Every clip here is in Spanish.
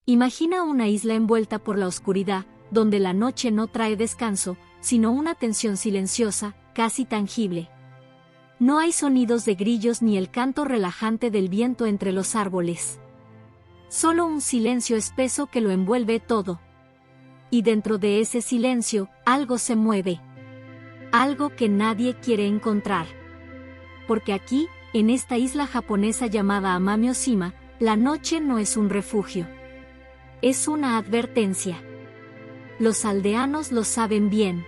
Imagina una isla envuelta por la oscuridad, donde la noche no trae descanso, sino una tensión silenciosa, casi tangible. No hay sonidos de grillos ni el canto relajante del viento entre los árboles. Solo un silencio espeso que lo envuelve todo. Y dentro de ese silencio, algo se mueve. Algo que nadie quiere encontrar. Porque aquí, en esta isla japonesa llamada Amami-Ōshima, la noche no es un refugio. Es una advertencia. Los aldeanos lo saben bien.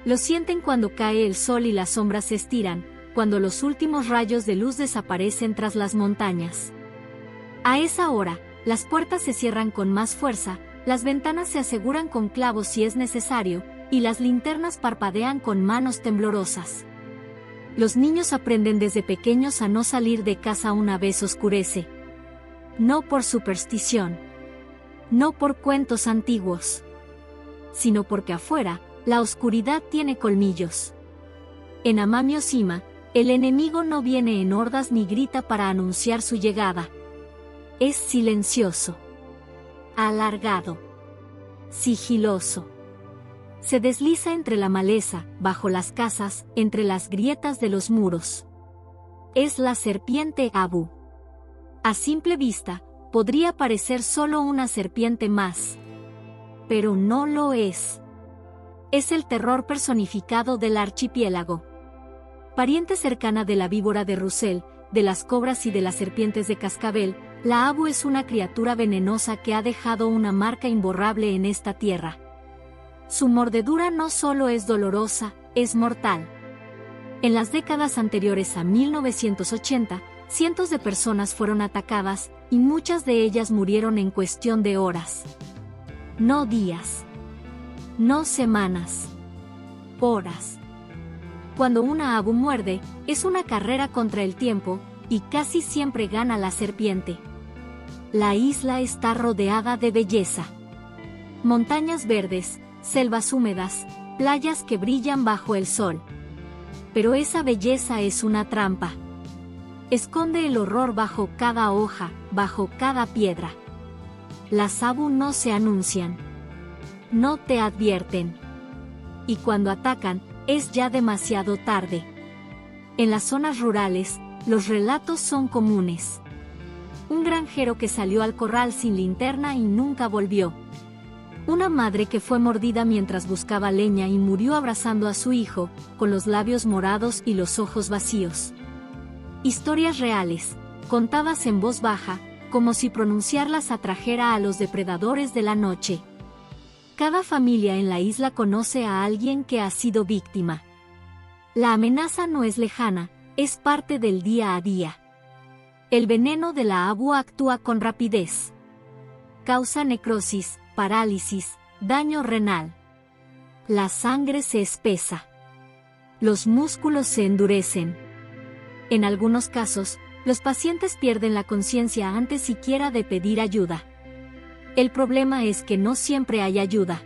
Lo sienten cuando cae el sol y las sombras se estiran, cuando los últimos rayos de luz desaparecen tras las montañas. A esa hora, las puertas se cierran con más fuerza, las ventanas se aseguran con clavos si es necesario, y las linternas parpadean con manos temblorosas. Los niños aprenden desde pequeños a no salir de casa una vez oscurece. No por superstición. No por cuentos antiguos. Sino porque afuera, la oscuridad tiene colmillos. En Amami-Ōshima, el enemigo no viene en hordas ni grita para anunciar su llegada. Es silencioso. Alargado. Sigiloso. Se desliza entre la maleza, bajo las casas, entre las grietas de los muros. Es la serpiente Abu. A simple vista, podría parecer solo una serpiente más. Pero no lo es. Es el terror personificado del archipiélago. Pariente cercana de la víbora de Russell, de las cobras y de las serpientes de cascabel, la Abu es una criatura venenosa que ha dejado una marca imborrable en esta tierra. Su mordedura no solo es dolorosa, es mortal. En las décadas anteriores a 1980, cientos de personas fueron atacadas, y muchas de ellas murieron en cuestión de horas. No días. No semanas. Horas. Cuando una Abu muerde, es una carrera contra el tiempo, y casi siempre gana la serpiente. La isla está rodeada de belleza. Montañas verdes, selvas húmedas, playas que brillan bajo el sol. Pero esa belleza es una trampa. Esconde el horror bajo cada hoja, bajo cada piedra. Las Abu no se anuncian. No te advierten. Y cuando atacan, es ya demasiado tarde. En las zonas rurales, los relatos son comunes. Un granjero que salió al corral sin linterna y nunca volvió. Una madre que fue mordida mientras buscaba leña y murió abrazando a su hijo, con los labios morados y los ojos vacíos. Historias reales, contadas en voz baja, como si pronunciarlas atrajera a los depredadores de la noche. Cada familia en la isla conoce a alguien que ha sido víctima. La amenaza no es lejana, es parte del día a día. El veneno de la Abu actúa con rapidez. Causa necrosis, parálisis, daño renal. La sangre se espesa. Los músculos se endurecen. En algunos casos, los pacientes pierden la conciencia antes siquiera de pedir ayuda. El problema es que no siempre hay ayuda.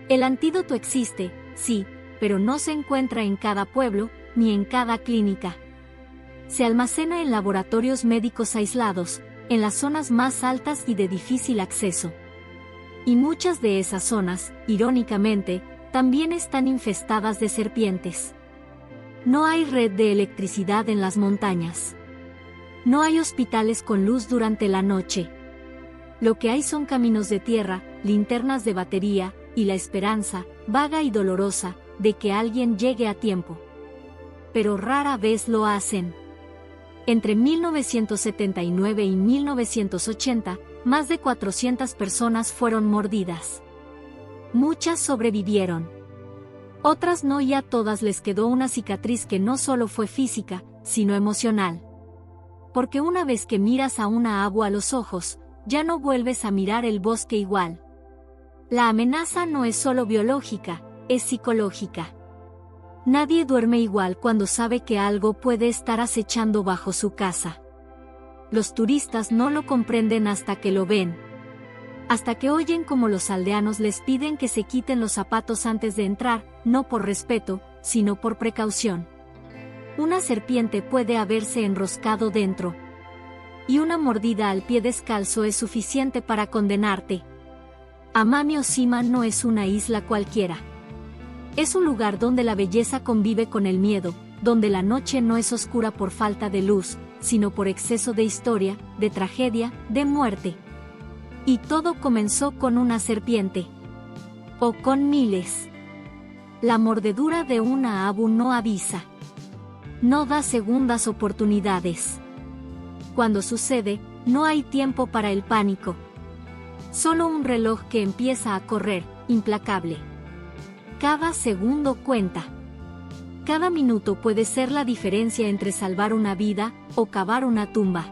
El antídoto existe, sí, pero no se encuentra en cada pueblo, ni en cada clínica. Se almacena en laboratorios médicos aislados, en las zonas más altas y de difícil acceso. Y muchas de esas zonas, irónicamente, también están infestadas de serpientes. No hay red de electricidad en las montañas. No hay hospitales con luz durante la noche. Lo que hay son caminos de tierra, linternas de batería, y la esperanza, vaga y dolorosa, de que alguien llegue a tiempo. Pero rara vez lo hacen. Entre 1979 y 1980, más de 400 personas fueron mordidas. Muchas sobrevivieron. Otras no, y a todas les quedó una cicatriz que no solo fue física, sino emocional. Porque una vez que miras a una Abu a los ojos, ya no vuelves a mirar el bosque igual. La amenaza no es solo biológica, es psicológica. Nadie duerme igual cuando sabe que algo puede estar acechando bajo su casa. Los turistas no lo comprenden hasta que lo ven. Hasta que oyen cómo los aldeanos les piden que se quiten los zapatos antes de entrar, no por respeto, sino por precaución. Una serpiente puede haberse enroscado dentro. y una mordida al pie descalzo es suficiente para condenarte. Amami Oshima no es una isla cualquiera. Es un lugar donde la belleza convive con el miedo, donde la noche no es oscura por falta de luz, sino por exceso de historia, de tragedia, de muerte. Y todo comenzó con una serpiente. O con miles. La mordedura de una abu no avisa. No da segundas oportunidades. Cuando sucede, no hay tiempo para el pánico. Solo un reloj que empieza a correr, implacable. Cada segundo cuenta. Cada minuto puede ser la diferencia entre salvar una vida o cavar una tumba.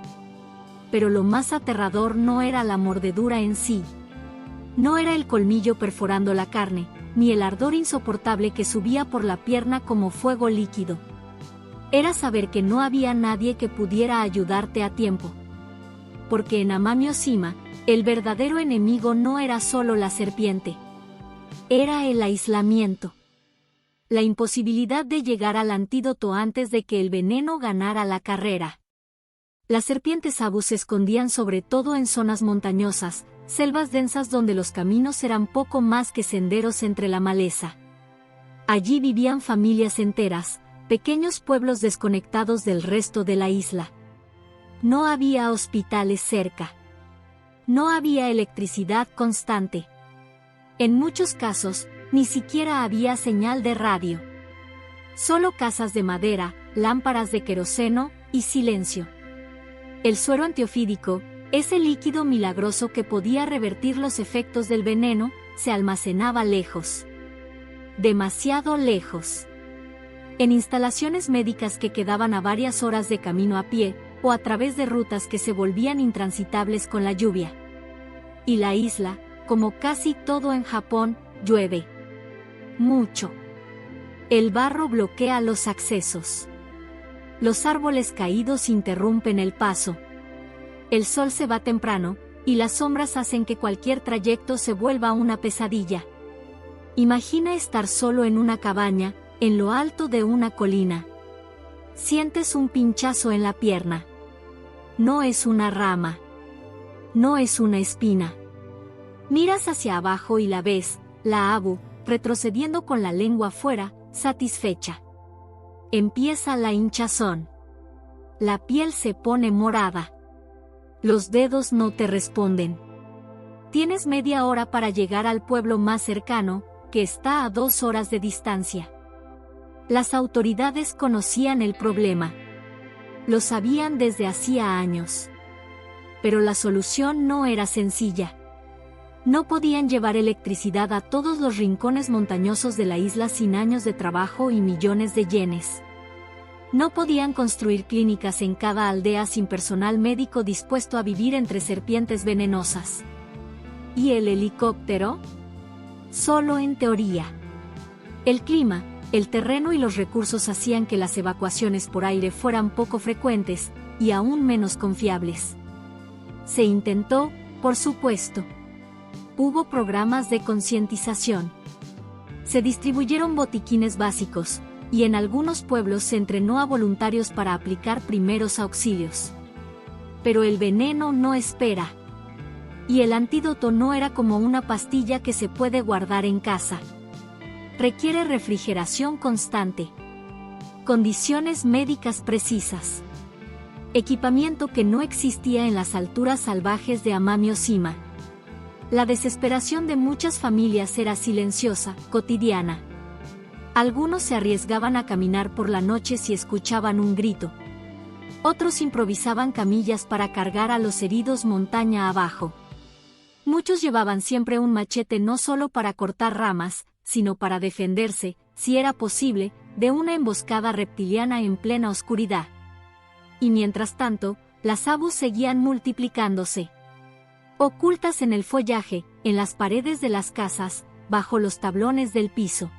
Pero lo más aterrador no era la mordedura en sí. No era el colmillo perforando la carne, ni el ardor insoportable que subía por la pierna como fuego líquido. Era saber que no había nadie que pudiera ayudarte a tiempo. Porque en Amami Oshima, el verdadero enemigo no era solo la serpiente. Era el aislamiento. La imposibilidad de llegar al antídoto antes de que el veneno ganara la carrera. Las serpientes abu se escondían sobre todo en zonas montañosas, selvas densas donde los caminos eran poco más que senderos entre la maleza. Allí vivían familias enteras, pequeños pueblos desconectados del resto de la isla. No había hospitales cerca. No había electricidad constante. En muchos casos, ni siquiera había señal de radio. Solo casas de madera, lámparas de queroseno y silencio. El suero antiofídico, ese líquido milagroso que podía revertir los efectos del veneno, se almacenaba lejos. Demasiado lejos. En instalaciones médicas que quedaban a varias horas de camino a pie, o a través de rutas que se volvían intransitables con la lluvia. Y la isla, como casi todo en Japón, llueve. Mucho. El barro bloquea los accesos. Los árboles caídos interrumpen el paso. El sol se va temprano, y las sombras hacen que cualquier trayecto se vuelva una pesadilla. Imagina estar solo en una cabaña, en lo alto de una colina. Sientes un pinchazo en la pierna. No es una rama. No es una espina. Miras hacia abajo y la ves, la abu, retrocediendo con la lengua afuera, satisfecha. Empieza la hinchazón. La piel se pone morada. Los dedos no te responden. Tienes media hora para llegar al pueblo más cercano, que está a 2 horas de distancia. Las autoridades conocían el problema. Lo sabían desde hacía años. Pero la solución no era sencilla. No podían llevar electricidad a todos los rincones montañosos de la isla sin años de trabajo y millones de yenes. No podían construir clínicas en cada aldea sin personal médico dispuesto a vivir entre serpientes venenosas. ¿Y el helicóptero? Solo en teoría. El clima, el terreno y los recursos hacían que las evacuaciones por aire fueran poco frecuentes, y aún menos confiables. Se intentó, por supuesto. Hubo programas de concientización. Se distribuyeron botiquines básicos, y en algunos pueblos se entrenó a voluntarios para aplicar primeros auxilios. Pero el veneno no espera. Y el antídoto no era como una pastilla que se puede guardar en casa. Requiere refrigeración constante. Condiciones médicas precisas. Equipamiento que no existía en las alturas salvajes de Amami Oshima. La desesperación de muchas familias era silenciosa, cotidiana. Algunos se arriesgaban a caminar por la noche si escuchaban un grito. Otros improvisaban camillas para cargar a los heridos montaña abajo. Muchos llevaban siempre un machete no solo para cortar ramas, sino para defenderse, si era posible, de una emboscada reptiliana en plena oscuridad. Y mientras tanto, las abus seguían multiplicándose. Ocultas en el follaje, en las paredes de las casas, bajo los tablones del piso.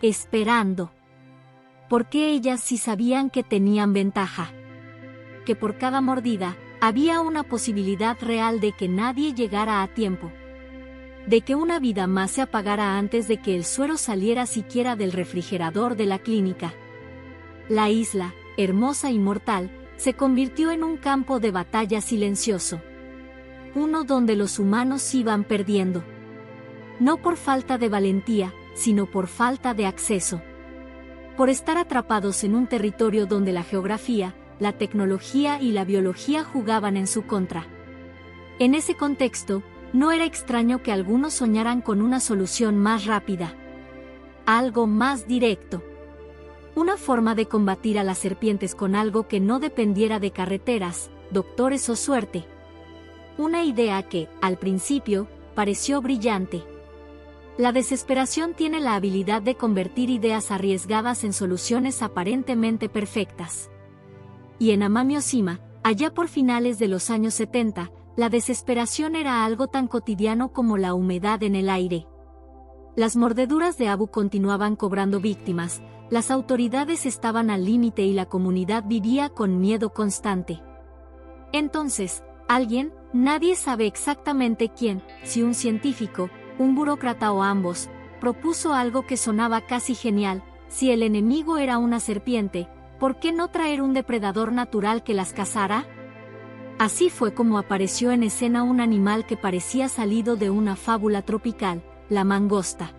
Esperando. Porque ellas sí sabían que tenían ventaja. Que por cada mordida, había una posibilidad real de que nadie llegara a tiempo. De que una vida más se apagara antes de que el suero saliera siquiera del refrigerador de la clínica. La isla, hermosa y mortal, se convirtió en un campo de batalla silencioso. Uno donde los humanos iban perdiendo. No por falta de valentía, sino por falta de acceso. Por estar atrapados en un territorio donde la geografía, la tecnología y la biología jugaban en su contra. En ese contexto, no era extraño que algunos soñaran con una solución más rápida. Algo más directo. Una forma de combatir a las serpientes con algo que no dependiera de carreteras, doctores o suerte. Una idea que, al principio, pareció brillante. La desesperación tiene la habilidad de convertir ideas arriesgadas en soluciones aparentemente perfectas. Y en Amami Oshima, allá por finales de los años 70, la desesperación era algo tan cotidiano como la humedad en el aire. Las mordeduras de Abu continuaban cobrando víctimas, las autoridades estaban al límite y la comunidad vivía con miedo constante. Entonces, alguien, nadie sabe exactamente quién, si un científico, un burócrata o ambos, propuso algo que sonaba casi genial: si el enemigo era una serpiente, ¿por qué no traer un depredador natural que las cazara? Así fue como apareció en escena un animal que parecía salido de una fábula tropical, la mangosta.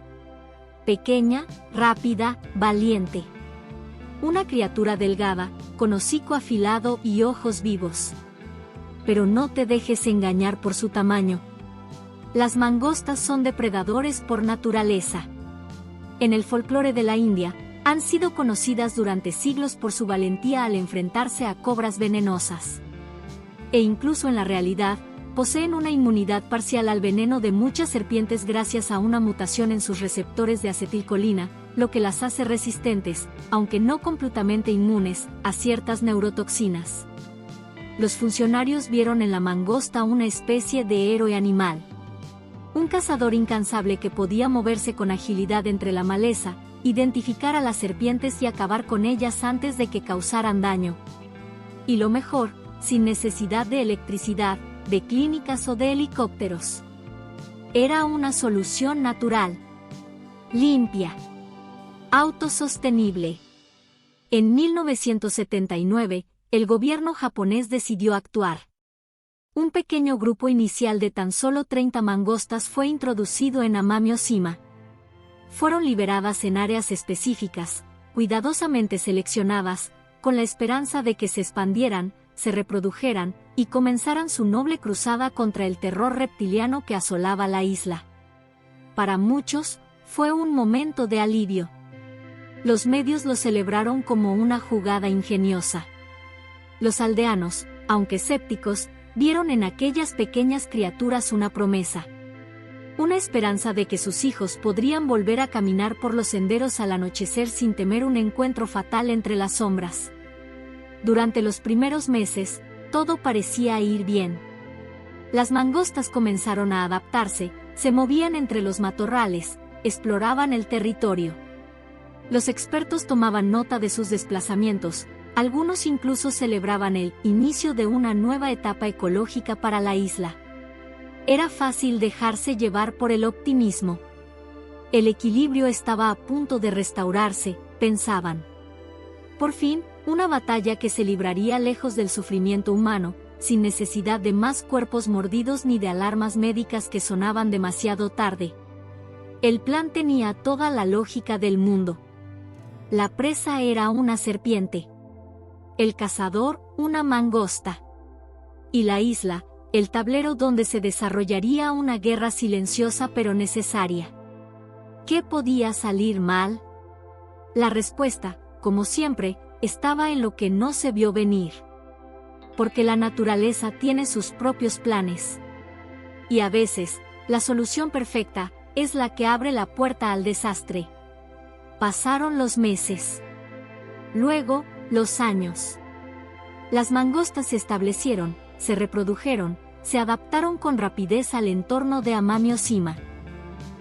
Pequeña, rápida, valiente. Una criatura delgada, con hocico afilado y ojos vivos. Pero no te dejes engañar por su tamaño. Las mangostas son depredadores por naturaleza. En el folclore de la India, han sido conocidas durante siglos por su valentía al enfrentarse a cobras venenosas. E incluso en la realidad, poseen una inmunidad parcial al veneno de muchas serpientes gracias a una mutación en sus receptores de acetilcolina, lo que las hace resistentes, aunque no completamente inmunes, a ciertas neurotoxinas. Los funcionarios vieron en la mangosta una especie de héroe animal. Un cazador incansable que podía moverse con agilidad entre la maleza, identificar a las serpientes y acabar con ellas antes de que causaran daño. Y lo mejor, sin necesidad de electricidad, de clínicas o de helicópteros. Era una solución natural, limpia, autosostenible. En 1979, el gobierno japonés decidió actuar. Un pequeño grupo inicial de tan solo 30 mangostas fue introducido en Amami Oshima. Fueron liberadas en áreas específicas, cuidadosamente seleccionadas, con la esperanza de que se expandieran, se reprodujeran, y comenzaran su noble cruzada contra el terror reptiliano que asolaba la isla. Para muchos, fue un momento de alivio. Los medios lo celebraron como una jugada ingeniosa. Los aldeanos, aunque escépticos, vieron en aquellas pequeñas criaturas una promesa. Una esperanza de que sus hijos podrían volver a caminar por los senderos al anochecer sin temer un encuentro fatal entre las sombras. Durante los primeros meses, todo parecía ir bien. Las mangostas comenzaron a adaptarse, se movían entre los matorrales, exploraban el territorio. Los expertos tomaban nota de sus desplazamientos, algunos incluso celebraban el inicio de una nueva etapa ecológica para la isla. Era fácil dejarse llevar por el optimismo. El equilibrio estaba a punto de restaurarse, pensaban. Por fin, una batalla que se libraría lejos del sufrimiento humano, sin necesidad de más cuerpos mordidos ni de alarmas médicas que sonaban demasiado tarde. El plan tenía toda la lógica del mundo. La presa era una serpiente. El cazador, una mangosta. Y la isla, el tablero donde se desarrollaría una guerra silenciosa pero necesaria. ¿Qué podía salir mal? La respuesta, como siempre, estaba en lo que no se vio venir. Porque la naturaleza tiene sus propios planes. Y a veces, la solución perfecta es la que abre la puerta al desastre. Pasaron los meses. Luego, los años. Las mangostas se establecieron, se reprodujeron, se adaptaron con rapidez al entorno de Amami Oshima.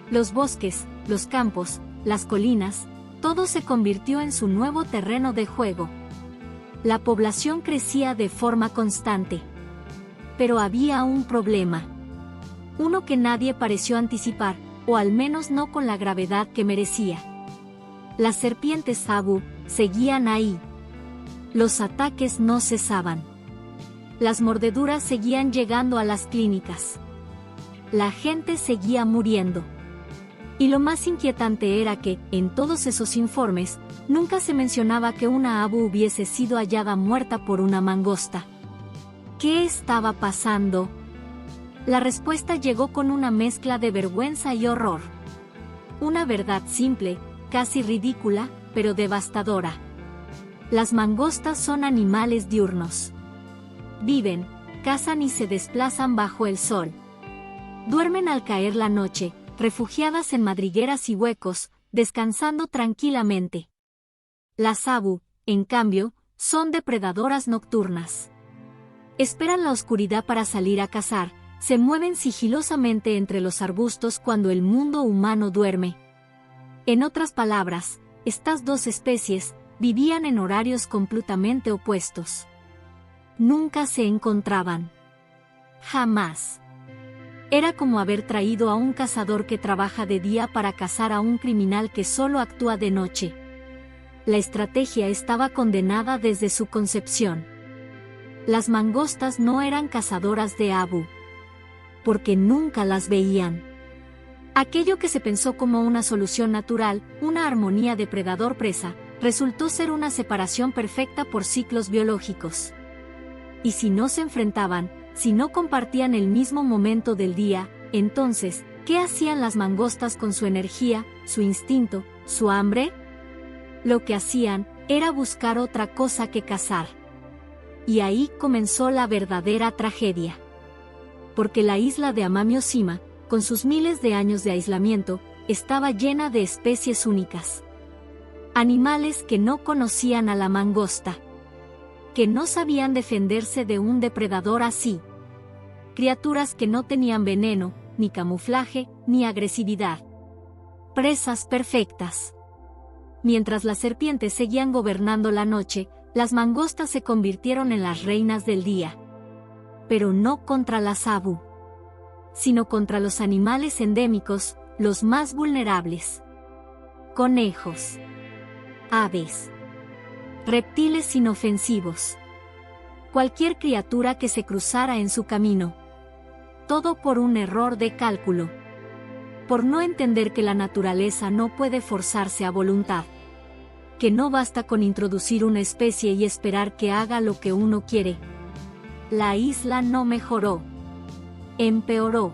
Los bosques, los campos, las colinas, todo se convirtió en su nuevo terreno de juego. La población crecía de forma constante. Pero había un problema. Uno que nadie pareció anticipar, o al menos no con la gravedad que merecía. Las serpientes Abu seguían ahí. Los ataques no cesaban. Las mordeduras seguían llegando a las clínicas. La gente seguía muriendo. Y lo más inquietante era que, en todos esos informes, nunca se mencionaba que una abu hubiese sido hallada muerta por una mangosta. ¿Qué estaba pasando? La respuesta llegó con una mezcla de vergüenza y horror. Una verdad simple, casi ridícula, pero devastadora. Las mangostas son animales diurnos. Viven, cazan y se desplazan bajo el sol. Duermen al caer la noche, refugiadas en madrigueras y huecos, descansando tranquilamente. Las abu, en cambio, son depredadoras nocturnas. Esperan la oscuridad para salir a cazar, se mueven sigilosamente entre los arbustos cuando el mundo humano duerme. En otras palabras, estas dos especies vivían en horarios completamente opuestos. Nunca se encontraban. Jamás. Era como haber traído a un cazador que trabaja de día para cazar a un criminal que solo actúa de noche. La estrategia estaba condenada desde su concepción. Las mangostas no eran cazadoras de abu, porque nunca las veían. Aquello que se pensó como una solución natural, una armonía depredador-presa, resultó ser una separación perfecta por ciclos biológicos. Y si no se enfrentaban, si no compartían el mismo momento del día, entonces, ¿qué hacían las mangostas con su energía, su instinto, su hambre? Lo que hacían era buscar otra cosa que cazar. Y ahí comenzó la verdadera tragedia. Porque la isla de Amami Oshima, con sus miles de años de aislamiento, estaba llena de especies únicas. Animales que no conocían a la mangosta. Que no sabían defenderse de un depredador así. Criaturas que no tenían veneno, ni camuflaje, ni agresividad. Presas perfectas. Mientras las serpientes seguían gobernando la noche, las mangostas se convirtieron en las reinas del día. Pero no contra las abu, sino contra los animales endémicos, los más vulnerables. Conejos, aves, reptiles inofensivos. Cualquier criatura que se cruzara en su camino. Todo por un error de cálculo. Por no entender que la naturaleza no puede forzarse a voluntad. Que no basta con introducir una especie y esperar que haga lo que uno quiere. La isla no mejoró. Empeoró.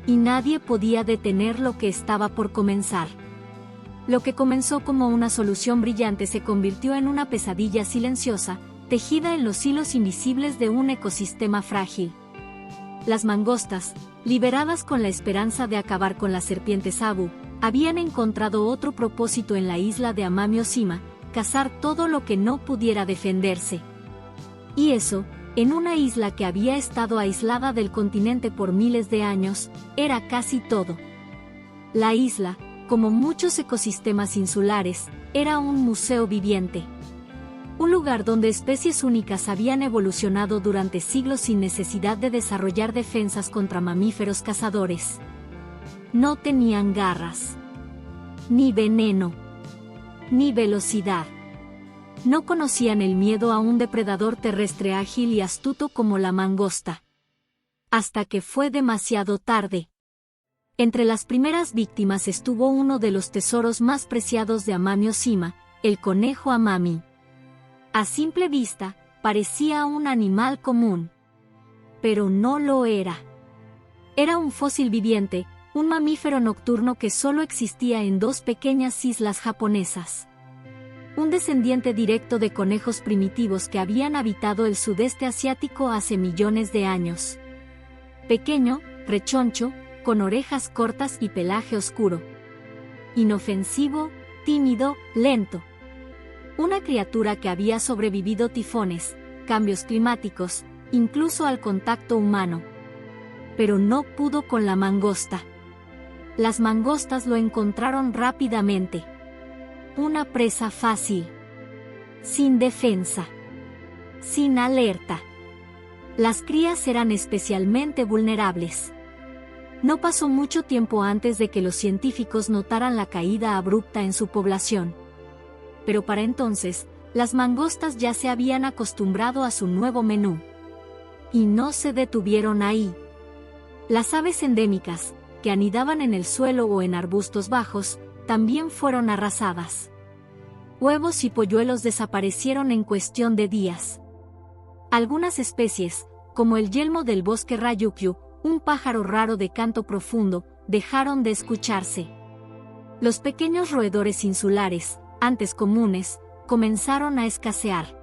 Y nadie podía detener lo que estaba por comenzar. Lo que comenzó como una solución brillante se convirtió en una pesadilla silenciosa, tejida en los hilos invisibles de un ecosistema frágil. Las mangostas, liberadas con la esperanza de acabar con las serpientes abu, habían encontrado otro propósito en la isla de Amami Oshima, cazar todo lo que no pudiera defenderse. Y eso, en una isla que había estado aislada del continente por miles de años, era casi todo. La isla, como muchos ecosistemas insulares, era un museo viviente. Un lugar donde especies únicas habían evolucionado durante siglos sin necesidad de desarrollar defensas contra mamíferos cazadores. No tenían garras, ni veneno, ni velocidad. No conocían el miedo a un depredador terrestre ágil y astuto como la mangosta. Hasta que fue demasiado tarde. Entre las primeras víctimas estuvo uno de los tesoros más preciados de Amami Oshima, el conejo Amami. A simple vista, parecía un animal común. Pero no lo era. Era un fósil viviente, un mamífero nocturno que solo existía en dos pequeñas islas japonesas. Un descendiente directo de conejos primitivos que habían habitado el sudeste asiático hace millones de años. Pequeño, rechoncho, con orejas cortas y pelaje oscuro. Inofensivo, tímido, lento. Una criatura que había sobrevivido tifones, cambios climáticos, incluso al contacto humano. Pero no pudo con la mangosta. Las mangostas lo encontraron rápidamente. Una presa fácil. Sin defensa. Sin alerta. Las crías eran especialmente vulnerables. No pasó mucho tiempo antes de que los científicos notaran la caída abrupta en su población. Pero para entonces, Las mangostas ya se habían acostumbrado a su nuevo menú. Y no se detuvieron ahí. Las aves endémicas, que anidaban en el suelo o en arbustos bajos, también fueron arrasadas. Huevos y polluelos desaparecieron en cuestión de días. Algunas especies, como el yelmo del bosque Ryukyu, un pájaro raro de canto profundo, dejaron de escucharse. Los pequeños roedores insulares, antes comunes, comenzaron a escasear.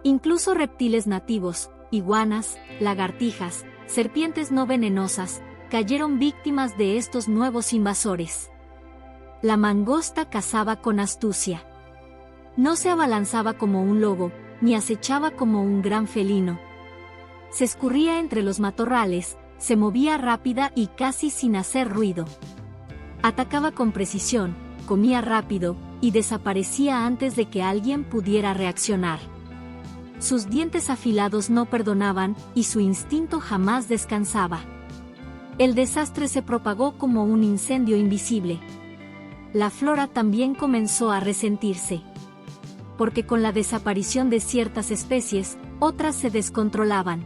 Incluso reptiles nativos, iguanas, lagartijas, serpientes no venenosas, cayeron víctimas de estos nuevos invasores. La mangosta cazaba con astucia. No se abalanzaba como un lobo, ni acechaba como un gran felino. Se escurría entre los matorrales, se movía rápida y casi sin hacer ruido. Atacaba con precisión, comía rápido, y desaparecía antes de que alguien pudiera reaccionar. Sus dientes afilados no perdonaban, y su instinto jamás descansaba. El desastre se propagó como un incendio invisible. La flora también comenzó a resentirse. Porque con la desaparición de ciertas especies, otras se descontrolaban.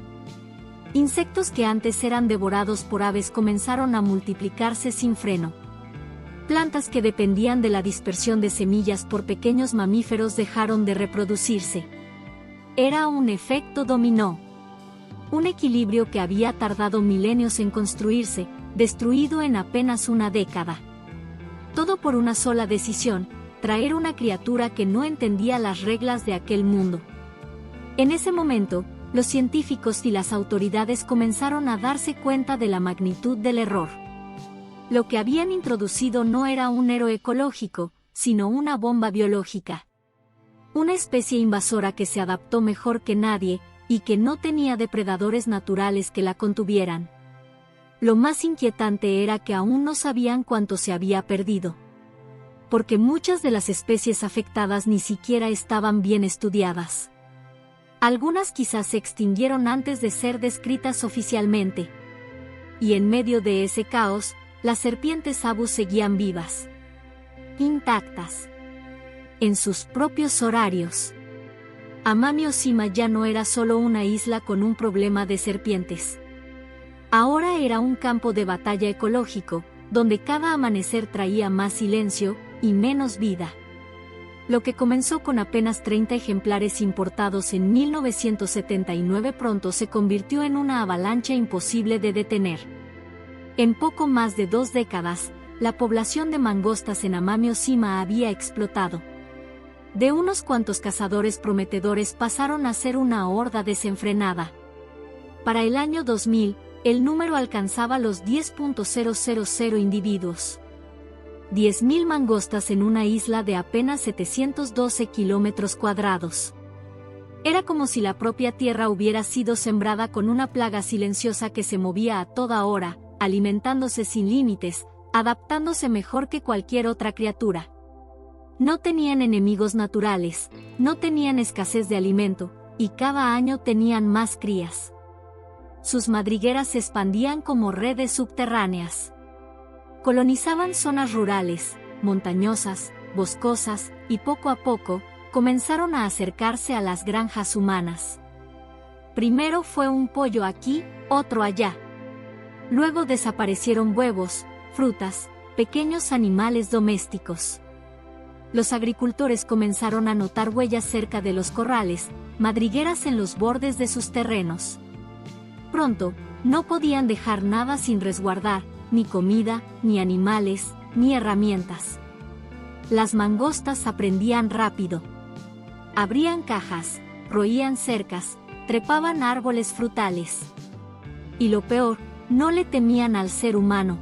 Insectos que antes eran devorados por aves comenzaron a multiplicarse sin freno. Plantas que dependían de la dispersión de semillas por pequeños mamíferos dejaron de reproducirse. Era un efecto dominó. Un equilibrio que había tardado milenios en construirse, destruido en apenas una década. Todo por una sola decisión: traer una criatura que no entendía las reglas de aquel mundo. En ese momento, los científicos y las autoridades comenzaron a darse cuenta de la magnitud del error. Lo que habían introducido no era un héroe ecológico, sino una bomba biológica. Una especie invasora que se adaptó mejor que nadie, y que no tenía depredadores naturales que la contuvieran. Lo más inquietante era que aún no sabían cuánto se había perdido. Porque muchas de las especies afectadas ni siquiera estaban bien estudiadas. Algunas quizás se extinguieron antes de ser descritas oficialmente. Y en medio de ese caos, las serpientes abu seguían vivas. Intactas. En sus propios horarios. Amami Oshima ya no era solo una isla con un problema de serpientes. Ahora era un campo de batalla ecológico, donde cada amanecer traía más silencio y menos vida. Lo que comenzó con apenas 30 ejemplares importados en 1979 pronto se convirtió en una avalancha imposible de detener. En poco más de 2 décadas, la población de mangostas en Amami Oshima había explotado. De unos cuantos cazadores prometedores pasaron a ser una horda desenfrenada. Para el año 2000, el número alcanzaba los 10.000 individuos. 10.000 mangostas en una isla de apenas 712 kilómetros cuadrados. Era como si la propia tierra hubiera sido sembrada con una plaga silenciosa que se movía a toda hora, alimentándose sin límites, adaptándose mejor que cualquier otra criatura. No tenían enemigos naturales, no tenían escasez de alimento, y cada año tenían más crías. Sus madrigueras se expandían como redes subterráneas. Colonizaban zonas rurales, montañosas, boscosas, y poco a poco, comenzaron a acercarse a las granjas humanas. Primero fue un pollo aquí, otro allá. Luego desaparecieron huevos, frutas, pequeños animales domésticos. Los agricultores comenzaron a notar huellas cerca de los corrales, madrigueras en los bordes de sus terrenos. Pronto, no podían dejar nada sin resguardar, ni comida, ni animales, ni herramientas. Las mangostas aprendían rápido. Abrían cajas, roían cercas, trepaban árboles frutales. Y lo peor, no le temían al ser humano.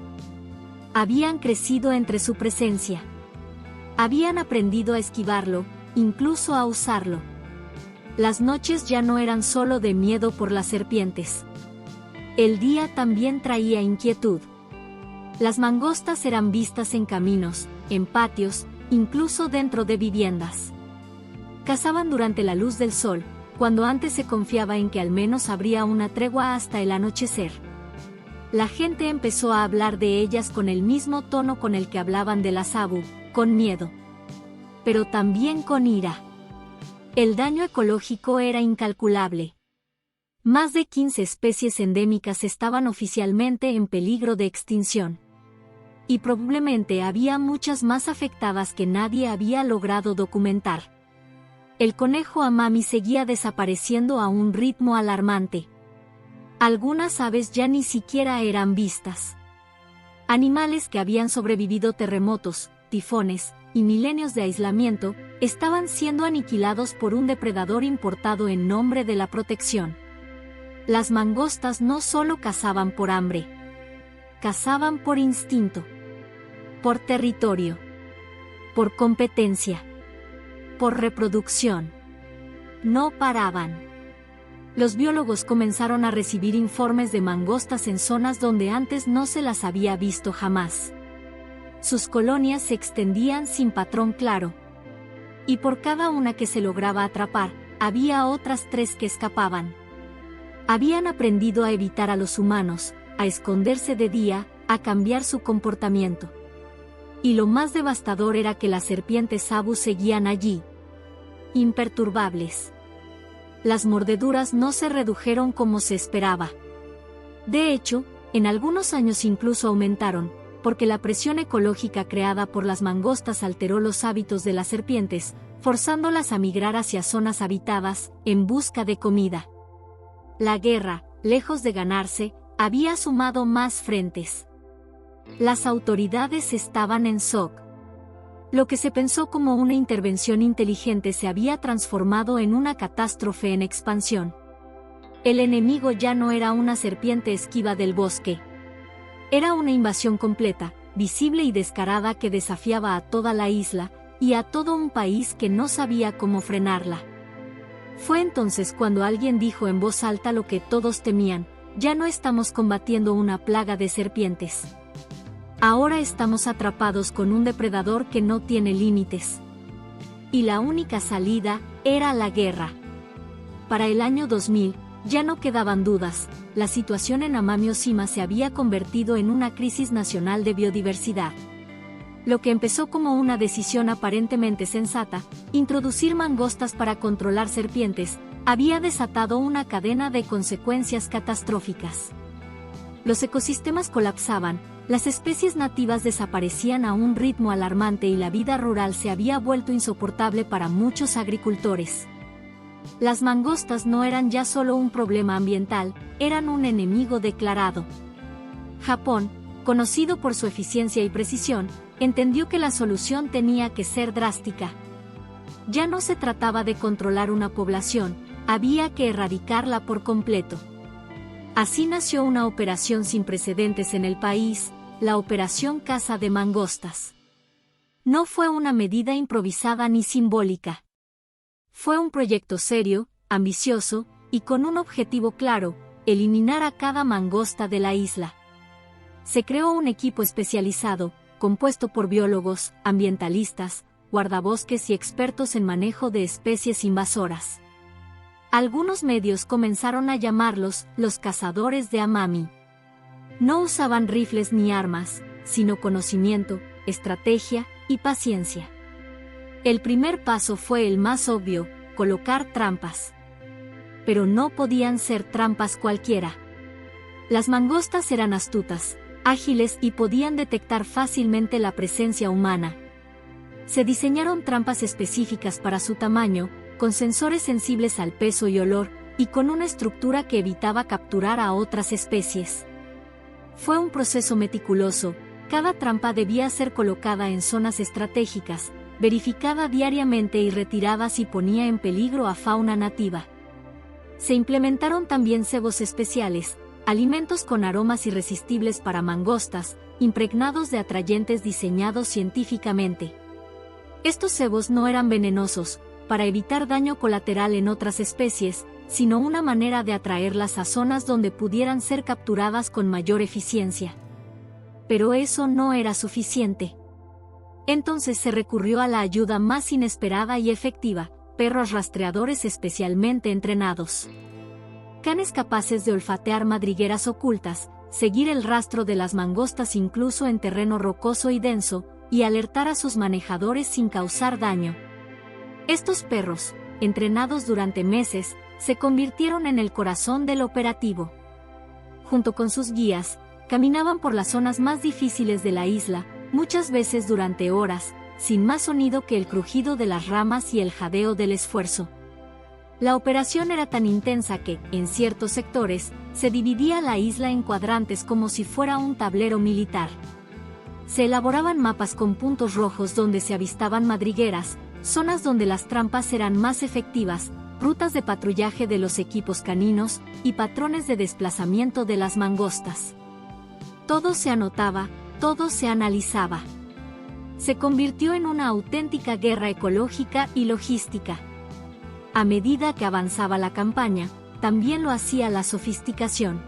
Habían crecido entre su presencia. Habían aprendido a esquivarlo, incluso a usarlo. Las noches ya no eran solo de miedo por las serpientes. El día también traía inquietud. Las mangostas eran vistas en caminos, en patios, incluso dentro de viviendas. Cazaban durante la luz del sol, cuando antes se confiaba en que al menos habría una tregua hasta el anochecer. La gente empezó a hablar de ellas con el mismo tono con el que hablaban de las abu, con miedo. Pero también con ira. El daño ecológico era incalculable. Más de 15 especies endémicas estaban oficialmente en peligro de extinción. Y probablemente había muchas más afectadas que nadie había logrado documentar. El conejo amami seguía desapareciendo a un ritmo alarmante. Algunas aves ya ni siquiera eran vistas. Animales que habían sobrevivido terremotos, tifones y milenios de aislamiento, estaban siendo aniquilados por un depredador importado en nombre de la protección. Las mangostas no solo cazaban por hambre. Cazaban por instinto. Por territorio. Por competencia. Por reproducción. No paraban. Los biólogos comenzaron a recibir informes de mangostas en zonas donde antes no se las había visto jamás. Sus colonias se extendían sin patrón claro. Y por cada una que se lograba atrapar, había otras 3 que escapaban. Habían aprendido a evitar a los humanos, a esconderse de día, a cambiar su comportamiento. Y lo más devastador era que las serpientes sabu seguían allí. Imperturbables. Las mordeduras no se redujeron como se esperaba. De hecho, en algunos años incluso aumentaron, porque la presión ecológica creada por las mangostas alteró los hábitos de las serpientes, forzándolas a migrar hacia zonas habitadas, en busca de comida. La guerra, lejos de ganarse, había sumado más frentes. Las autoridades estaban en shock. Lo que se pensó como una intervención inteligente se había transformado en una catástrofe en expansión. El enemigo ya no era una serpiente esquiva del bosque. Era una invasión completa, visible y descarada que desafiaba a toda la isla, y a todo un país que no sabía cómo frenarla. Fue entonces cuando alguien dijo en voz alta lo que todos temían: ya no estamos combatiendo una plaga de serpientes. Ahora estamos atrapados con un depredador que no tiene límites. Y la única salida era la guerra. Para el año 2000, ya no quedaban dudas, la situación en Amami-Ōshima se había convertido en una crisis nacional de biodiversidad. Lo que empezó como una decisión aparentemente sensata, introducir mangostas para controlar serpientes, había desatado una cadena de consecuencias catastróficas. Los ecosistemas colapsaban, las especies nativas desaparecían a un ritmo alarmante y la vida rural se había vuelto insoportable para muchos agricultores. Las mangostas no eran ya solo un problema ambiental, eran un enemigo declarado. Japón, conocido por su eficiencia y precisión, entendió que la solución tenía que ser drástica. Ya no se trataba de controlar una población, había que erradicarla por completo. Así nació una operación sin precedentes en el país, la Operación Caza de Mangostas. No fue una medida improvisada ni simbólica. Fue un proyecto serio, ambicioso, y con un objetivo claro: eliminar a cada mangosta de la isla. Se creó un equipo especializado, compuesto por biólogos, ambientalistas, guardabosques y expertos en manejo de especies invasoras. Algunos medios comenzaron a llamarlos los cazadores de Amami. No usaban rifles ni armas, sino conocimiento, estrategia y paciencia. El primer paso fue el más obvio: colocar trampas. Pero no podían ser trampas cualquiera. Las mangostas eran astutas, ágiles y podían detectar fácilmente la presencia humana. Se diseñaron trampas específicas para su tamaño, con sensores sensibles al peso y olor, y con una estructura que evitaba capturar a otras especies. Fue un proceso meticuloso, cada trampa debía ser colocada en zonas estratégicas, verificada diariamente y retirada si ponía en peligro a fauna nativa. Se implementaron también cebos especiales, alimentos con aromas irresistibles para mangostas, impregnados de atrayentes diseñados científicamente. Estos cebos no eran venenosos, para evitar daño colateral en otras especies, sino una manera de atraerlas a zonas donde pudieran ser capturadas con mayor eficiencia. Pero eso no era suficiente. Entonces se recurrió a la ayuda más inesperada y efectiva: perros rastreadores especialmente entrenados. Canes capaces de olfatear madrigueras ocultas, seguir el rastro de las mangostas incluso en terreno rocoso y denso, y alertar a sus manejadores sin causar daño. Estos perros, entrenados durante meses, se convirtieron en el corazón del operativo. Junto con sus guías, caminaban por las zonas más difíciles de la isla, muchas veces durante horas, sin más sonido que el crujido de las ramas y el jadeo del esfuerzo. La operación era tan intensa que, en ciertos sectores, se dividía la isla en cuadrantes como si fuera un tablero militar. Se elaboraban mapas con puntos rojos donde se avistaban madrigueras, zonas donde las trampas eran más efectivas, rutas de patrullaje de los equipos caninos y patrones de desplazamiento de las mangostas. Todo se anotaba, todo se analizaba. Se convirtió en una auténtica guerra ecológica y logística. A medida que avanzaba la campaña, también lo hacía la sofisticación.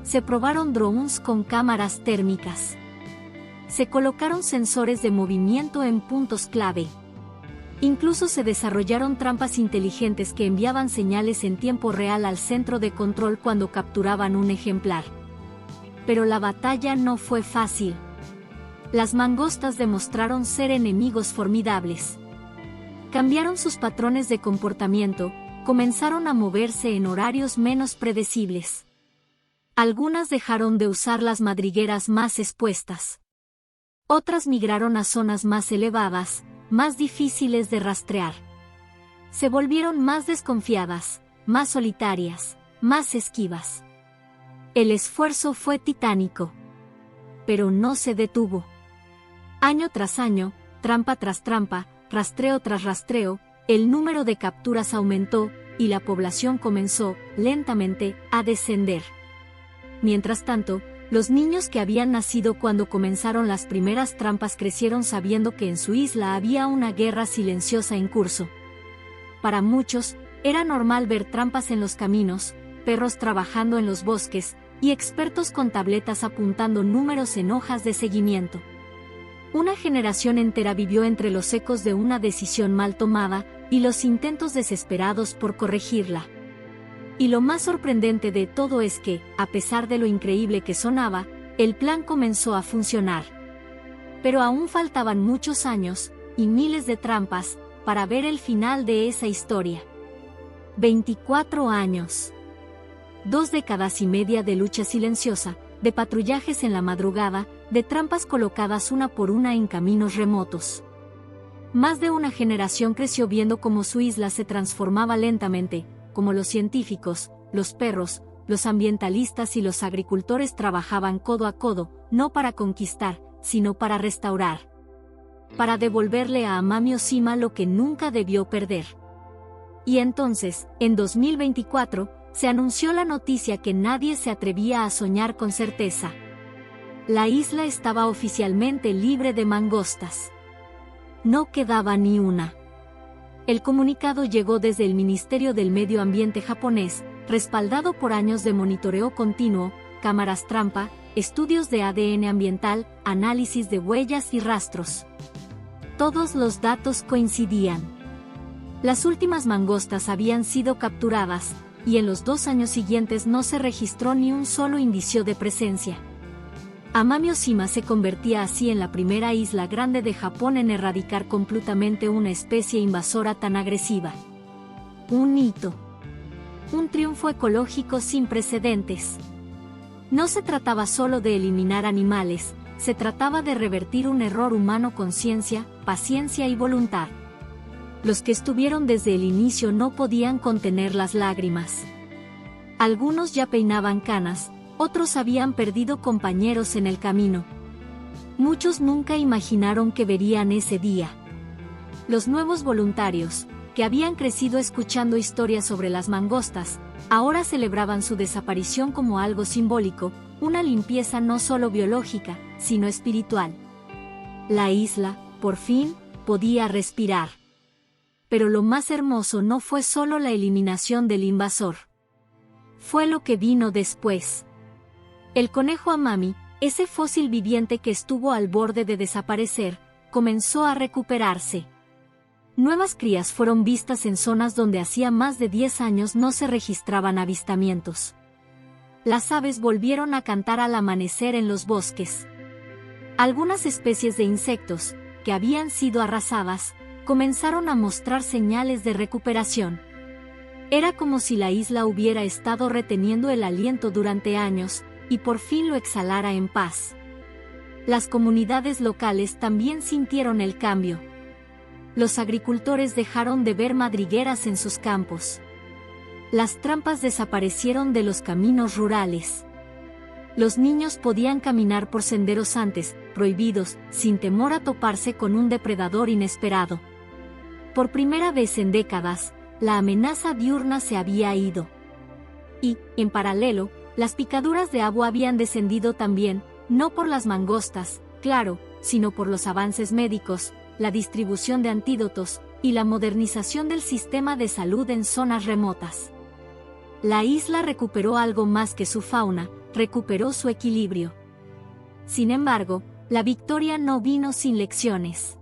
Se probaron drones con cámaras térmicas. Se colocaron sensores de movimiento en puntos clave. Incluso se desarrollaron trampas inteligentes que enviaban señales en tiempo real al centro de control cuando capturaban un ejemplar. Pero la batalla no fue fácil. Las mangostas demostraron ser enemigos formidables. Cambiaron sus patrones de comportamiento, comenzaron a moverse en horarios menos predecibles. Algunas dejaron de usar las madrigueras más expuestas. Otras migraron a zonas más elevadas, más difíciles de rastrear. Se volvieron más desconfiadas, más solitarias, más esquivas. El esfuerzo fue titánico. Pero no se detuvo. Año tras año, trampa tras trampa, rastreo tras rastreo, el número de capturas aumentó, y la población comenzó, lentamente, a descender. Mientras tanto, los niños que habían nacido cuando comenzaron las primeras trampas crecieron sabiendo que en su isla había una guerra silenciosa en curso. Para muchos, era normal ver trampas en los caminos, perros trabajando en los bosques, y expertos con tabletas apuntando números en hojas de seguimiento. Una generación entera vivió entre los ecos de una decisión mal tomada y los intentos desesperados por corregirla. Y lo más sorprendente de todo es que, a pesar de lo increíble que sonaba, el plan comenzó a funcionar. Pero aún faltaban muchos años, y miles de trampas, para ver el final de esa historia. 24 años. 2 décadas y media de lucha silenciosa, de patrullajes en la madrugada, de trampas colocadas una por una en caminos remotos. Más de una generación creció viendo cómo su isla se transformaba lentamente, como los científicos, los perros, los ambientalistas y los agricultores trabajaban codo a codo, no para conquistar, sino para restaurar. Para devolverle a Amami Oshima lo que nunca debió perder. Y entonces, en 2024, se anunció la noticia que nadie se atrevía a soñar con certeza. La isla estaba oficialmente libre de mangostas. No quedaba ni una. El comunicado llegó desde el Ministerio del Medio Ambiente japonés, respaldado por años de monitoreo continuo, cámaras trampa, estudios de ADN ambiental, análisis de huellas y rastros. Todos los datos coincidían. Las últimas mangostas habían sido capturadas, y en los 2 años siguientes no se registró ni un solo indicio de presencia. Amami Oshima se convertía así en la primera isla grande de Japón en erradicar completamente una especie invasora tan agresiva. Un hito. Un triunfo ecológico sin precedentes. No se trataba solo de eliminar animales, se trataba de revertir un error humano con ciencia, paciencia y voluntad. Los que estuvieron desde el inicio no podían contener las lágrimas. Algunos ya peinaban canas, otros habían perdido compañeros en el camino. Muchos nunca imaginaron que verían ese día. Los nuevos voluntarios, que habían crecido escuchando historias sobre las mangostas, ahora celebraban su desaparición como algo simbólico, una limpieza no solo biológica, sino espiritual. La isla, por fin, podía respirar. Pero lo más hermoso no fue solo la eliminación del invasor. Fue lo que vino después. El conejo Amami, ese fósil viviente que estuvo al borde de desaparecer, comenzó a recuperarse. Nuevas crías fueron vistas en zonas donde hacía más de 10 años no se registraban avistamientos. Las aves volvieron a cantar al amanecer en los bosques. Algunas especies de insectos, que habían sido arrasadas, comenzaron a mostrar señales de recuperación. Era como si la isla hubiera estado reteniendo el aliento durante años, y por fin lo exhalara en paz. Las comunidades locales también sintieron el cambio. Los agricultores dejaron de ver madrigueras en sus campos. Las trampas desaparecieron de los caminos rurales. Los niños podían caminar por senderos antes prohibidos, sin temor a toparse con un depredador inesperado. Por primera vez en décadas, la amenaza diurna se había ido. Y, en paralelo, las picaduras de abo habían descendido también, no por las mangostas, claro, sino por los avances médicos, la distribución de antídotos, y la modernización del sistema de salud en zonas remotas. La isla recuperó algo más que su fauna, recuperó su equilibrio. Sin embargo, la victoria no vino sin lecciones.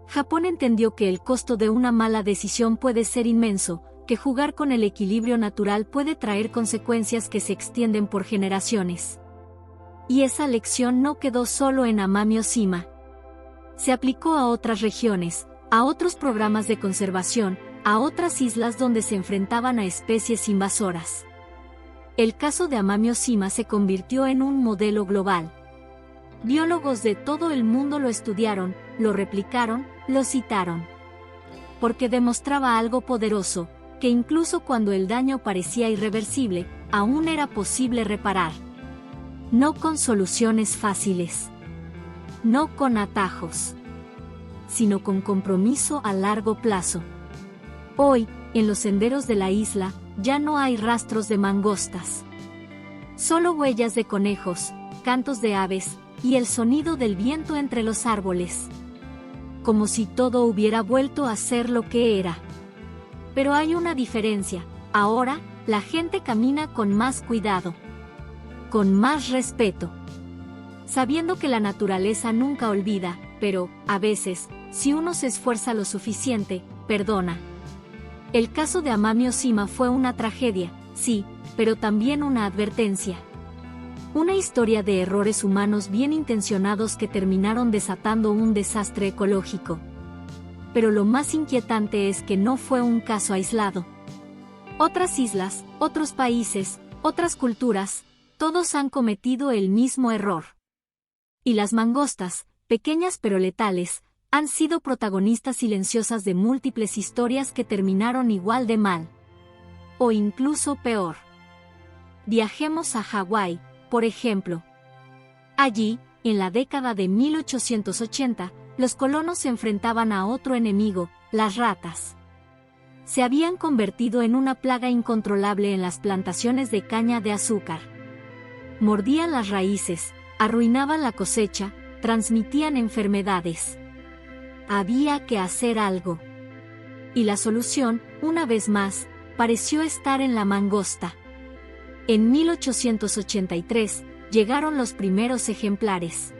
Japón entendió que el costo de una mala decisión puede ser inmenso, que jugar con el equilibrio natural puede traer consecuencias que se extienden por generaciones. Y esa lección no quedó solo en Amami-Ōshima. Se aplicó a otras regiones, a otros programas de conservación, a otras islas donde se enfrentaban a especies invasoras. El caso de Amami-Ōshima se convirtió en un modelo global. Biólogos de todo el mundo lo estudiaron, lo replicaron, lo citaron. Porque demostraba algo poderoso, que incluso cuando el daño parecía irreversible, aún era posible reparar. No con soluciones fáciles. No con atajos. Sino con compromiso a largo plazo. Hoy, en los senderos de la isla, ya no hay rastros de mangostas. Solo huellas de conejos, cantos de aves, y el sonido del viento entre los árboles. Como si todo hubiera vuelto a ser lo que era. Pero hay una diferencia, ahora, la gente camina con más cuidado. Con más respeto. Sabiendo que la naturaleza nunca olvida, pero, a veces, si uno se esfuerza lo suficiente, perdona. El caso de Amami-Ōshima fue una tragedia, sí, pero también una advertencia. Una historia de errores humanos bien intencionados que terminaron desatando un desastre ecológico. Pero lo más inquietante es que no fue un caso aislado. Otras islas, otros países, otras culturas, todos han cometido el mismo error. Y las mangostas, pequeñas pero letales, han sido protagonistas silenciosas de múltiples historias que terminaron igual de mal. O incluso peor. Viajemos a Hawái, por ejemplo. Allí, en la década de 1880, los colonos se enfrentaban a otro enemigo, las ratas. Se habían convertido en una plaga incontrolable en las plantaciones de caña de azúcar. Mordían las raíces, arruinaban la cosecha, transmitían enfermedades. Había que hacer algo. Y la solución, una vez más, pareció estar en la mangosta. En 1883, llegaron los primeros ejemplares.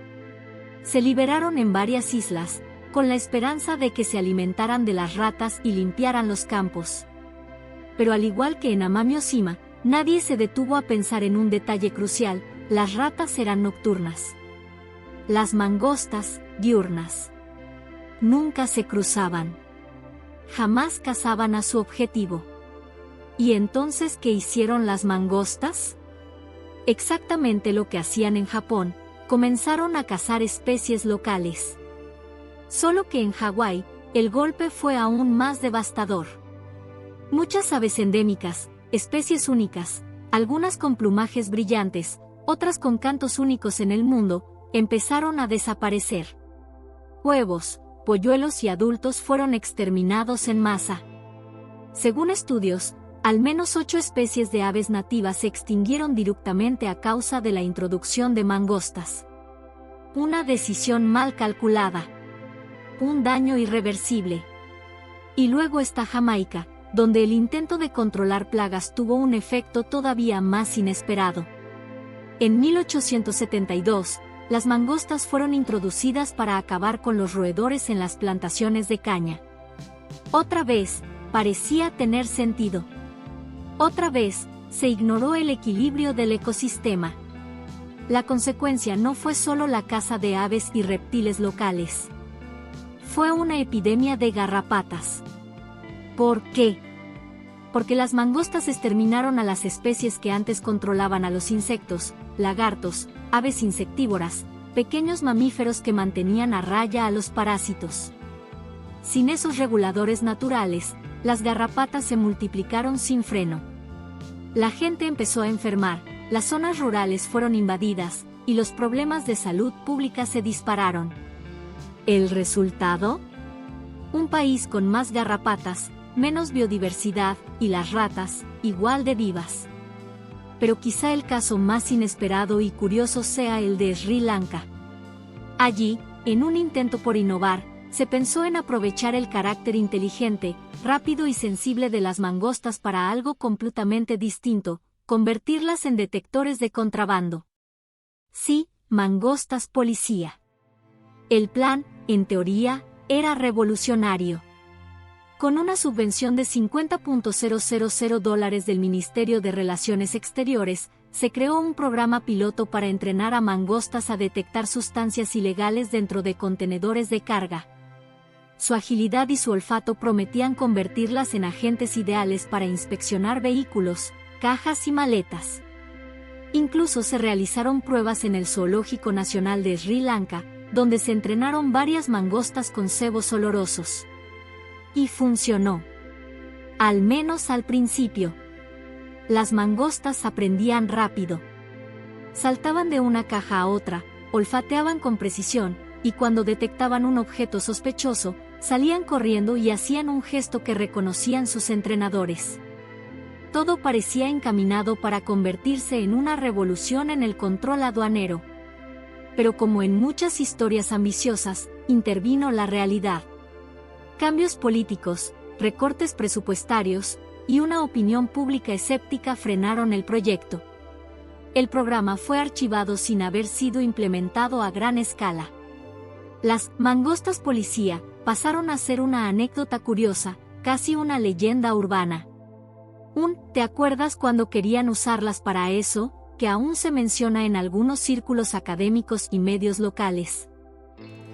Se liberaron en varias islas, con la esperanza de que se alimentaran de las ratas y limpiaran los campos. Pero al igual que en Amami-Ōshima, nadie se detuvo a pensar en un detalle crucial: las ratas eran nocturnas. Las mangostas, diurnas. Nunca se cruzaban. Jamás cazaban a su objetivo. ¿Y entonces qué hicieron las mangostas? Exactamente lo que hacían en Japón: comenzaron a cazar especies locales. Solo que en Hawái, el golpe fue aún más devastador. Muchas aves endémicas, especies únicas, algunas con plumajes brillantes, otras con cantos únicos en el mundo, empezaron a desaparecer. Huevos, polluelos y adultos fueron exterminados en masa. Según estudios, al menos 8 especies de aves nativas se extinguieron directamente a causa de la introducción de mangostas. Una decisión mal calculada. Un daño irreversible. Y luego está Jamaica, donde el intento de controlar plagas tuvo un efecto todavía más inesperado. En 1872, las mangostas fueron introducidas para acabar con los roedores en las plantaciones de caña. Otra vez, parecía tener sentido. Otra vez, se ignoró el equilibrio del ecosistema. La consecuencia no fue solo la caza de aves y reptiles locales. fue una epidemia de garrapatas. ¿Por qué? Porque las mangostas exterminaron a las especies que antes controlaban a los insectos, lagartos, aves insectívoras, pequeños mamíferos que mantenían a raya a los parásitos. Sin esos reguladores naturales, las garrapatas se multiplicaron sin freno. La gente empezó a enfermar, las zonas rurales fueron invadidas, y los problemas de salud pública se dispararon. ¿El resultado? Un país con más garrapatas, menos biodiversidad, y las ratas, igual de vivas. Pero quizá el caso más inesperado y curioso sea el de Sri Lanka. Allí, en un intento por innovar, se pensó en aprovechar el carácter inteligente, rápido y sensible de las mangostas para algo completamente distinto, convertirlas en detectores de contrabando. Sí, mangostas policía. El plan, en teoría, era revolucionario. Con una subvención de $50,000 del Ministerio de Relaciones Exteriores, se creó un programa piloto para entrenar a mangostas a detectar sustancias ilegales dentro de contenedores de carga. Su agilidad y su olfato prometían convertirlas en agentes ideales para inspeccionar vehículos, cajas y maletas. Incluso se realizaron pruebas en el Zoológico Nacional de Sri Lanka, donde se entrenaron varias mangostas con cebos olorosos. Y funcionó. Al menos al principio. Las mangostas aprendían rápido. Saltaban de una caja a otra, olfateaban con precisión, y cuando detectaban un objeto sospechoso, salían corriendo y hacían un gesto que reconocían sus entrenadores. Todo parecía encaminado para convertirse en una revolución en el control aduanero. Pero como en muchas historias ambiciosas, intervino la realidad. Cambios políticos, recortes presupuestarios, y una opinión pública escéptica frenaron el proyecto. El programa fue archivado sin haber sido implementado a gran escala. Las mangostas policía pasaron a ser una anécdota curiosa, casi una leyenda urbana. ¿Te acuerdas cuando querían usarlas para eso?, que aún se menciona en algunos círculos académicos y medios locales.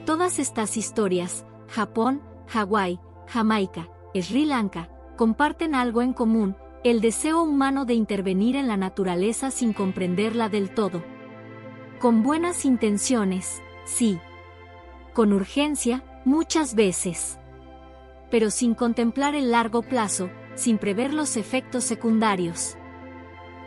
Todas estas historias, Japón, Hawái, Jamaica, Sri Lanka, comparten algo en común, el deseo humano de intervenir en la naturaleza sin comprenderla del todo. Con buenas intenciones, sí. Con urgencia, muchas veces. Pero sin contemplar el largo plazo, sin prever los efectos secundarios.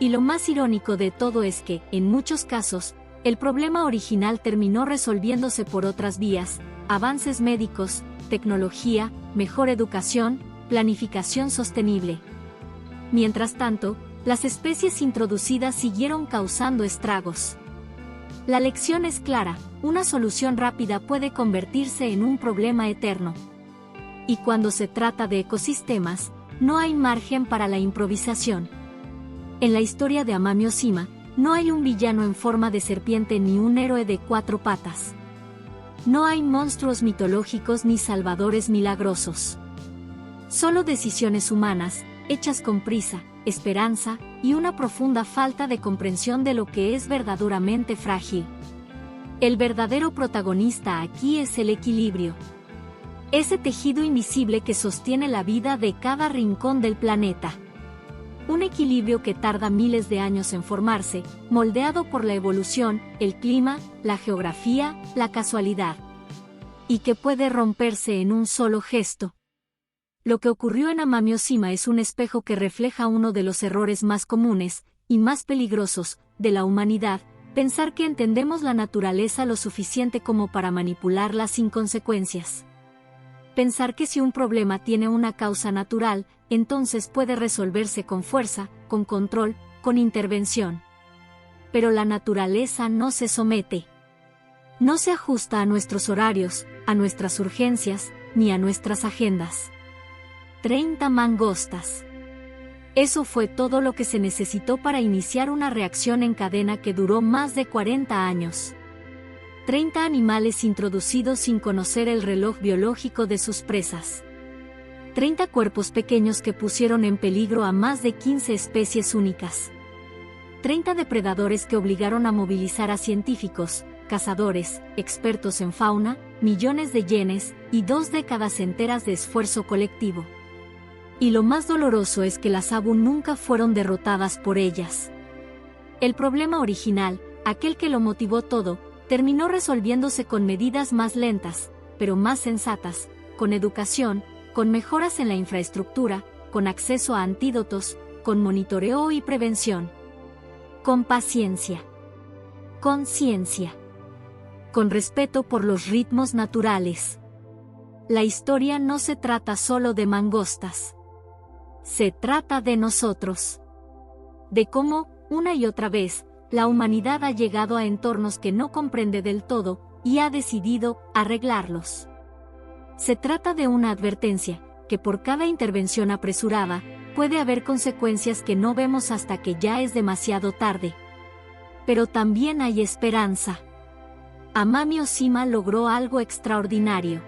Y lo más irónico de todo es que, en muchos casos, el problema original terminó resolviéndose por otras vías: avances médicos, tecnología, mejor educación, planificación sostenible. Mientras tanto, las especies introducidas siguieron causando estragos. La lección es clara: una solución rápida puede convertirse en un problema eterno. Y cuando se trata de ecosistemas, no hay margen para la improvisación. En la historia de Amami Oshima, no hay un villano en forma de serpiente ni un héroe de 4 patas. No hay monstruos mitológicos ni salvadores milagrosos. Solo decisiones humanas, hechas con prisa, esperanza y una profunda falta de comprensión de lo que es verdaderamente frágil. El verdadero protagonista aquí es el equilibrio. Ese tejido invisible que sostiene la vida de cada rincón del planeta. Un equilibrio que tarda miles de años en formarse, moldeado por la evolución, el clima, la geografía, la casualidad. Y que puede romperse en un solo gesto. Lo que ocurrió en Amami Oshima es un espejo que refleja uno de los errores más comunes, y más peligrosos, de la humanidad: pensar que entendemos la naturaleza lo suficiente como para manipularla sin consecuencias. Pensar que si un problema tiene una causa natural, entonces puede resolverse con fuerza, con control, con intervención. Pero la naturaleza no se somete. No se ajusta a nuestros horarios, a nuestras urgencias, ni a nuestras agendas. 30 mangostas. Eso fue todo lo que se necesitó para iniciar una reacción en cadena que duró más de 40 años. 30 animales introducidos sin conocer el reloj biológico de sus presas. 30 cuerpos pequeños que pusieron en peligro a más de 15 especies únicas. 30 depredadores que obligaron a movilizar a científicos, cazadores, expertos en fauna, millones de yenes y 2 décadas enteras de esfuerzo colectivo. Y lo más doloroso es que las Abu nunca fueron derrotadas por ellas. El problema original, aquel que lo motivó todo, terminó resolviéndose con medidas más lentas, pero más sensatas, con educación, con mejoras en la infraestructura, con acceso a antídotos, con monitoreo y prevención. Con paciencia. Con ciencia. Con respeto por los ritmos naturales. La historia no se trata solo de mangostas. Se trata de nosotros. De cómo, una y otra vez, la humanidad ha llegado a entornos que no comprende del todo, y ha decidido arreglarlos. Se trata de una advertencia, que por cada intervención apresurada, puede haber consecuencias que no vemos hasta que ya es demasiado tarde. Pero también hay esperanza. Amami Oshima logró algo extraordinario.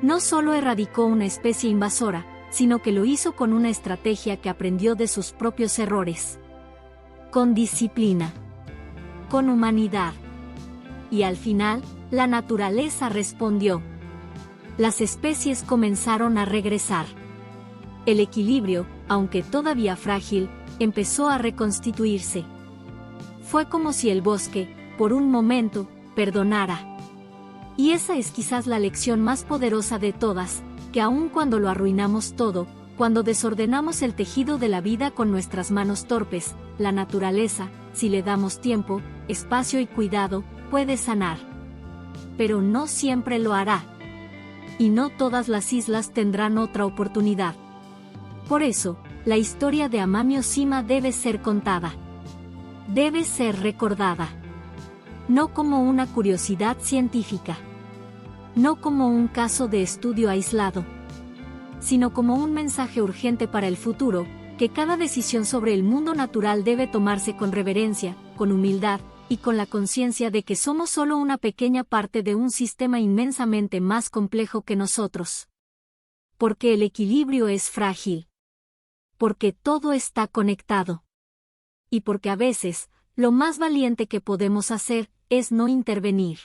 No solo erradicó una especie invasora, sino que lo hizo con una estrategia que aprendió de sus propios errores. Con disciplina. Con humanidad. Y al final, la naturaleza respondió. Las especies comenzaron a regresar. El equilibrio, aunque todavía frágil, empezó a reconstituirse. Fue como si el bosque, por un momento, perdonara. Y esa es quizás la lección más poderosa de todas, que aun cuando lo arruinamos todo, cuando desordenamos el tejido de la vida con nuestras manos torpes, la naturaleza, si le damos tiempo, espacio y cuidado, puede sanar. Pero no siempre lo hará. Y no todas las islas tendrán otra oportunidad. Por eso, la historia de Amami Oshima debe ser contada. Debe ser recordada. No como una curiosidad científica. No como un caso de estudio aislado. Sino como un mensaje urgente para el futuro, que cada decisión sobre el mundo natural debe tomarse con reverencia, con humildad, y con la conciencia de que somos solo una pequeña parte de un sistema inmensamente más complejo que nosotros. Porque el equilibrio es frágil. Porque todo está conectado. Y porque a veces, lo más valiente que podemos hacer, es no intervenir.